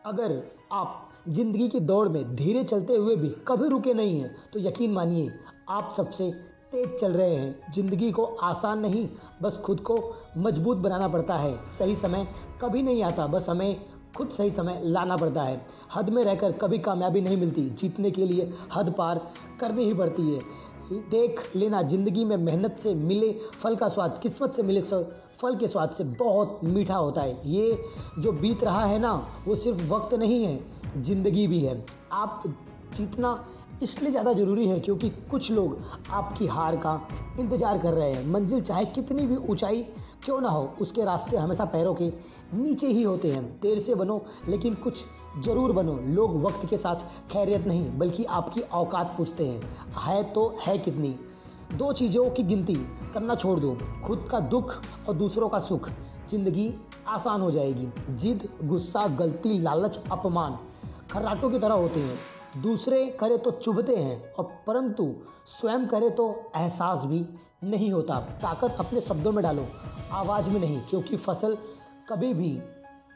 अगर आप ज़िंदगी की दौड़ में धीरे चलते हुए भी कभी रुके नहीं हैं तो यकीन मानिए आप सबसे तेज चल रहे हैं। ज़िंदगी को आसान नहीं, बस खुद को मजबूत बनाना पड़ता है। सही समय कभी नहीं आता, बस हमें खुद सही समय लाना पड़ता है। हद में रहकर कभी कामयाबी नहीं मिलती, जीतने के लिए हद पार करनी ही पड़ती है। देख लेना, ज़िंदगी में मेहनत से मिले फल का स्वाद किस्मत से मिले फल के स्वाद से बहुत मीठा होता है। ये जो बीत रहा है ना, वो सिर्फ वक्त नहीं है, ज़िंदगी भी है। आप जीतना इसलिए ज़्यादा ज़रूरी है क्योंकि कुछ लोग आपकी हार का इंतज़ार कर रहे हैं। मंजिल चाहे कितनी भी ऊंचाई क्यों ना हो, उसके रास्ते हमेशा पैरों के नीचे ही होते हैं। देर से बनो लेकिन कुछ ज़रूर बनो। लोग वक्त के साथ खैरियत नहीं बल्कि आपकी औकात पूछते हैं, है तो है कितनी। दो चीज़ों की गिनती करना छोड़ दो, खुद का दुख और दूसरों का सुख। ज़िंदगी आसान हो जाएगी। जिद, गुस्सा, गलती, लालच, अपमान खर्राटों की तरह होते हैं। दूसरे करे तो चुभते हैं और परंतु स्वयं करे तो एहसास भी नहीं होता। ताकत अपने शब्दों में डालो, आवाज़ में नहीं, क्योंकि फसल कभी भी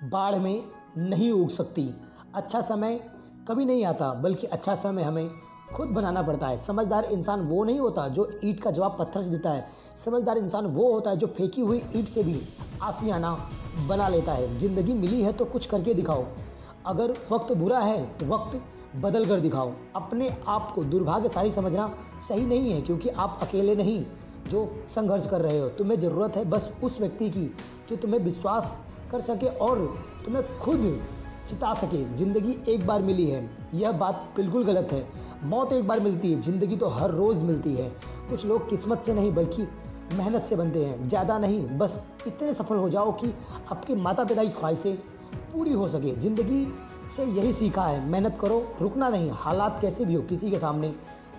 बाढ़ में नहीं उग सकती। अच्छा समय कभी नहीं आता, बल्कि अच्छा समय हमें खुद बनाना पड़ता है। समझदार इंसान वो नहीं होता जो ईंट का जवाब पत्थर से देता है। समझदार इंसान वो होता है जो फेंकी हुई ईंट से भी आशियाना बना लेता है। ज़िंदगी मिली है तो कुछ करके दिखाओ। अगर वक्त बुरा है तो वक्त बदल कर दिखाओ। अपने आप को दुर्भाग्यशाली समझना सही नहीं है, क्योंकि आप अकेले नहीं जो संघर्ष कर रहे हो। तुम्हें ज़रूरत है बस उस व्यक्ति की जो तुम्हें विश्वास कर सके और तुम्हें खुद जिता सके। ज़िंदगी एक बार मिली है, यह बात बिल्कुल गलत है। मौत एक बार मिलती है, ज़िंदगी तो हर रोज़ मिलती है। कुछ लोग किस्मत से नहीं बल्कि मेहनत से बनते हैं। ज़्यादा नहीं, बस इतने सफल हो जाओ कि आपके माता पिता की ख्वाहिशें पूरी हो सके। ज़िंदगी से यही सीखा है, मेहनत करो, रुकना नहीं। हालात कैसे भी हो, किसी के सामने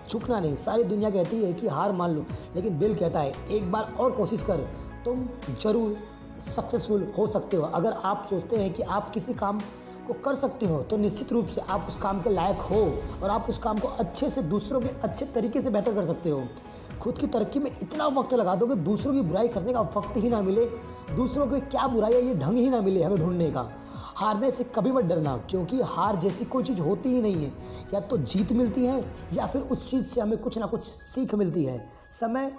झुकना नहीं। सारी दुनिया कहती है कि हार मान लो, लेकिन दिल कहता है एक बार और कोशिश कर, तुम ज़रूर सक्सेसफुल हो सकते हो। अगर आप सोचते हैं कि आप किसी काम को कर सकते हो तो निश्चित रूप से आप उस काम के लायक हो और आप उस काम को अच्छे से, दूसरों के अच्छे तरीके से बेहतर कर सकते हो। खुद की तरक्की में इतना वक्त लगा दो कि दूसरों की बुराई करने का वक्त ही ना मिले, दूसरों की क्या बुराई है ये ढंग ही ना मिले हमें ढूंढने का। हारने से कभी मत डरना, क्योंकि हार जैसी कोई चीज़ होती ही नहीं है। या तो जीत मिलती है या फिर उस चीज़ से हमें कुछ ना कुछ सीख मिलती है। समय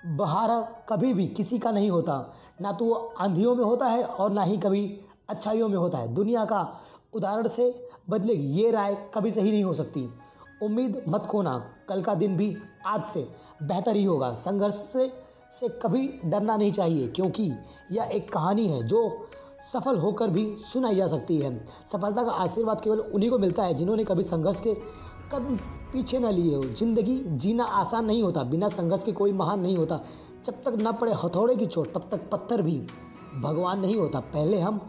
बहार कभी भी किसी का नहीं होता, ना तो वो आंधियों में होता है और ना ही कभी अच्छाइयों में होता है। दुनिया का उदाहरण से बदलेगी, ये राय कभी सही नहीं हो सकती। उम्मीद मत खोना, कल का दिन भी आज से बेहतर ही होगा। संघर्ष से कभी डरना नहीं चाहिए, क्योंकि यह एक कहानी है जो सफल होकर भी सुनाई जा सकती है। सफलता का आशीर्वाद केवल उन्हीं को मिलता है जिन्होंने कभी संघर्ष के कदम पीछे न लिए हो। जिंदगी जीना आसान नहीं होता, बिना संघर्ष के कोई महान नहीं होता। जब तक न पड़े हथौड़े की चोट तब तक पत्थर भी भगवान नहीं होता। पहले हम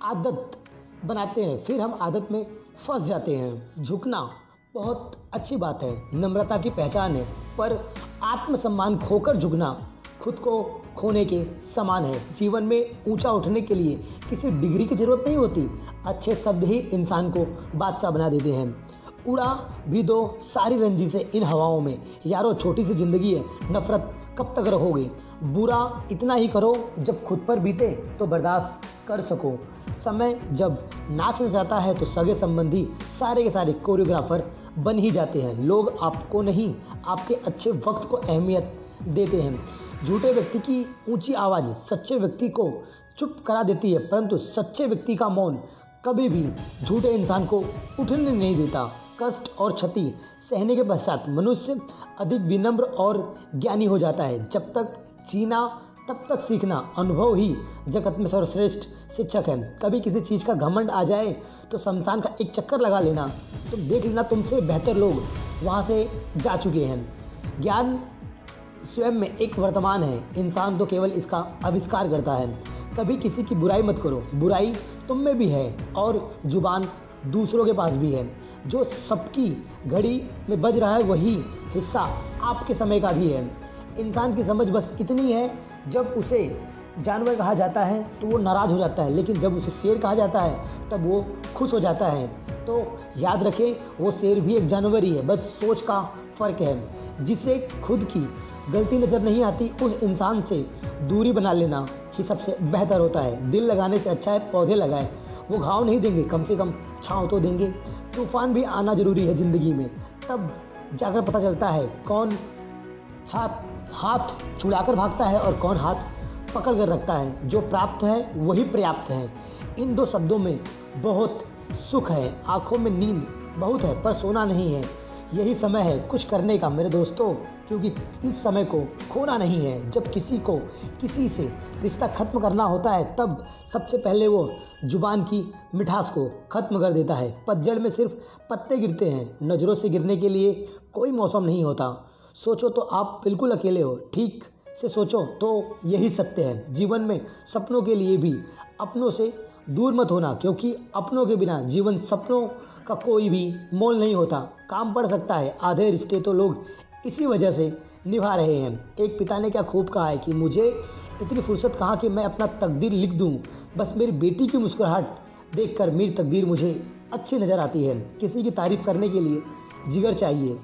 आदत बनाते हैं, फिर हम आदत में फंस जाते हैं। झुकना बहुत अच्छी बात है, नम्रता की पहचान है, पर आत्मसम्मान खोकर झुकना खुद को खोने के समान है। जीवन में ऊंचा उठने के लिए किसी डिग्री की ज़रूरत नहीं होती, अच्छे शब्द ही इंसान को बादशाह बना देते हैं। उड़ा भी दो सारी रंजी से इन हवाओं में, यारो छोटी सी ज़िंदगी है, नफ़रत कब तक रखोगे। बुरा इतना ही करो जब खुद पर बीते तो बर्दाश्त कर सको। समय जब नाचना चाहता है तो सगे संबंधी सारे के सारे कोरियोग्राफर बन ही जाते हैं। लोग आपको नहीं, आपके अच्छे वक्त को अहमियत देते हैं। झूठे व्यक्ति की ऊंची आवाज़ सच्चे व्यक्ति को चुप करा देती है, परंतु सच्चे व्यक्ति का मौन कभी भी झूठे इंसान को उठने नहीं देता। कष्ट और क्षति सहने के पश्चात मनुष्य अधिक विनम्र और ज्ञानी हो जाता है। जब तक जीना तब तक सीखना, अनुभव ही जगत में सर्वश्रेष्ठ शिक्षक है। कभी किसी चीज़ का घमंड आ जाए तो शमशान का एक चक्कर लगा लेना, तुम देख लेना तुमसे बेहतर लोग वहाँ से जा चुके हैं। ज्ञान स्वयं में एक वर्तमान है, इंसान तो केवल इसका आविष्कार करता है। कभी किसी की बुराई मत करो, बुराई तुम में भी है और जुबान दूसरों के पास भी है। जो सबकी घड़ी में बज रहा है वही हिस्सा आपके समय का भी है। इंसान की समझ बस इतनी है, जब उसे जानवर कहा जाता है तो वो नाराज़ हो जाता है, लेकिन जब उसे शेर कहा जाता है तब वो खुश हो जाता है। तो याद रखें, वो शेर भी एक जानवर ही है, बस सोच का फ़र्क है। जिसे खुद की गलती नज़र नहीं आती उस इंसान से दूरी बना लेना ही सबसे बेहतर होता है। दिल लगाने से अच्छा है पौधे लगाएं, वो घाव नहीं देंगे, कम से कम छाँव तो देंगे। तूफ़ान भी आना ज़रूरी है ज़िंदगी में, तब जाकर पता चलता है कौन हाथ छुड़ाकर भागता है और कौन हाथ पकड़ कर रखता है। जो प्राप्त है वही पर्याप्त है। इन दो शब्दों में बहुत सुख है। आँखों में नींद बहुत है पर सोना नहीं है। यही समय है कुछ करने का मेरे दोस्तों, क्योंकि इस समय को खोना नहीं है। जब किसी को किसी से रिश्ता ख़त्म करना होता है तब सबसे पहले वो ज़ुबान की मिठास को ख़त्म कर देता है। पतझड़ में सिर्फ पत्ते गिरते हैं, नज़रों से गिरने के लिए कोई मौसम नहीं होता। सोचो तो आप बिल्कुल अकेले हो, ठीक से सोचो तो यही सत्य है। जीवन में सपनों के लिए भी अपनों से दूर मत होना, क्योंकि अपनों के बिना जीवन सपनों का कोई भी मोल नहीं होता। काम पड़ सकता है, आधे रिश्ते तो लोग इसी वजह से निभा रहे हैं। एक पिता ने क्या खूब कहा है कि मुझे इतनी फुर्सत कहाँ कि मैं अपना तकदीर लिख दूँ, बस मेरी बेटी की मुस्कुराहट देखकर मेरी तकदीर मुझे अच्छी नज़र आती है। किसी की तारीफ़ करने के लिए जिगर चाहिए,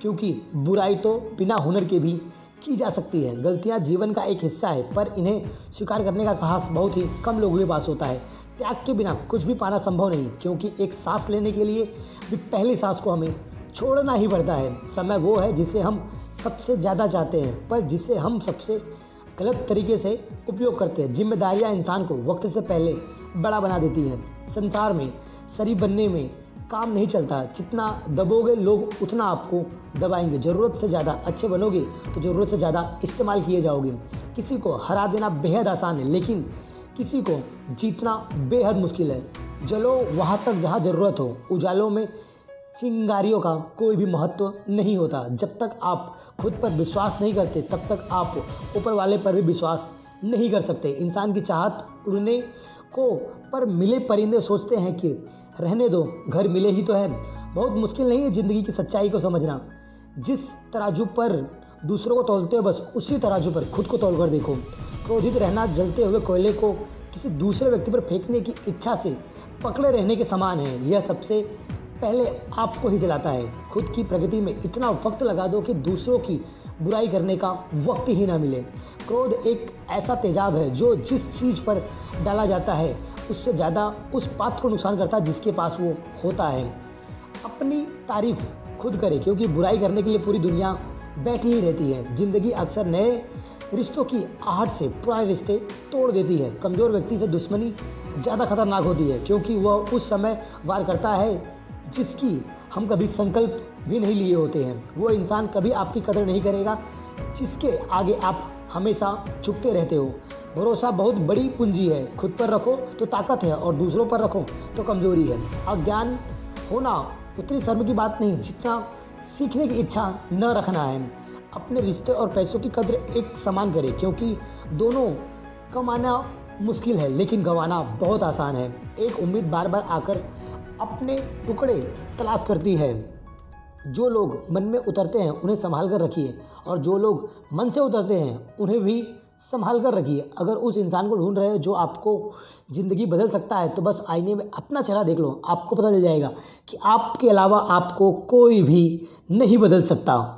क्योंकि बुराई तो बिना हुनर के भी की जा सकती है। गलतियाँ जीवन का एक हिस्सा है, पर इन्हें स्वीकार करने का साहस बहुत ही कम लोगों के पास होता है। त्याग के बिना कुछ भी पाना संभव नहीं, क्योंकि एक सांस लेने के लिए भी पहली सांस को हमें छोड़ना ही पड़ता है। समय वो है जिसे हम सबसे ज़्यादा चाहते हैं, पर जिसे हम सबसे गलत तरीके से उपयोग करते हैं। जिम्मेदारियाँ इंसान को वक्त से पहले बड़ा बना देती हैं। संसार में शरीफ बनने में काम नहीं चलता। जितना दबोगे लोग उतना आपको दबाएंगे। ज़रूरत से ज़्यादा अच्छे बनोगे तो ज़रूरत से ज़्यादा इस्तेमाल किए जाओगे। किसी को हरा देना बेहद आसान है, लेकिन किसी को जीतना बेहद मुश्किल है। जलो वहाँ तक जहाँ ज़रूरत हो। उजालों में चिंगारियों का कोई भी महत्व नहीं होता। जब तक आप खुद पर विश्वास नहीं करते तब तक आप ऊपर वाले पर भी विश्वास नहीं कर सकते। इंसान की चाहत उड़ने को, पर मिले परिंदे सोचते हैं कि रहने दो, घर मिले ही तो है। बहुत मुश्किल नहीं है ज़िंदगी की सच्चाई को समझना। जिस तराजू पर दूसरों को तौलते हो, बस उसी तराजू पर खुद को तौल कर देखो। क्रोधित रहना जलते हुए कोयले को किसी दूसरे व्यक्ति पर फेंकने की इच्छा से पकड़े रहने के समान है। यह सबसे पहले आपको ही जलाता है। खुद की प्रगति में इतना वक्त लगा दो कि दूसरों की बुराई करने का वक्त ही ना मिले। क्रोध एक ऐसा तेजाब है जो जिस चीज़ पर डाला जाता है उससे ज़्यादा उस पात्र को नुकसान करता है जिसके पास वो होता है। अपनी तारीफ खुद करे, क्योंकि बुराई करने के लिए पूरी दुनिया बैठी ही रहती है। ज़िंदगी अक्सर नए रिश्तों की आहट से पुराने रिश्ते तोड़ देती है। कमज़ोर व्यक्ति से दुश्मनी ज़्यादा खतरनाक होती है, क्योंकि वह उस समय वार करता है जिसकी हम कभी संकल्प भी नहीं लिए होते हैं। वो इंसान कभी आपकी कदर नहीं करेगा जिसके आगे आप हमेशा झुकते रहते हो। भरोसा बहुत बड़ी पूंजी है। खुद पर रखो तो ताकत है और दूसरों पर रखो तो कमज़ोरी है। अज्ञान होना उतनी शर्म की बात नहीं जितना सीखने की इच्छा न रखना है। अपने रिश्ते और पैसों की कद्र एक समान करें, क्योंकि दोनों कमाना मुश्किल है लेकिन गंवाना बहुत आसान है। एक उम्मीद बार बार आकर अपने टुकड़े तलाश करती है। जो लोग मन में उतरते हैं उन्हें संभाल कर रखिए, और जो लोग मन से उतरते हैं उन्हें भी संभाल कर रखिए। अगर उस इंसान को ढूंढ रहे हो जो आपको ज़िंदगी बदल सकता है, तो बस आईने में अपना चेहरा देख लो, आपको पता चल जाएगा कि आपके अलावा आपको कोई भी नहीं बदल सकता।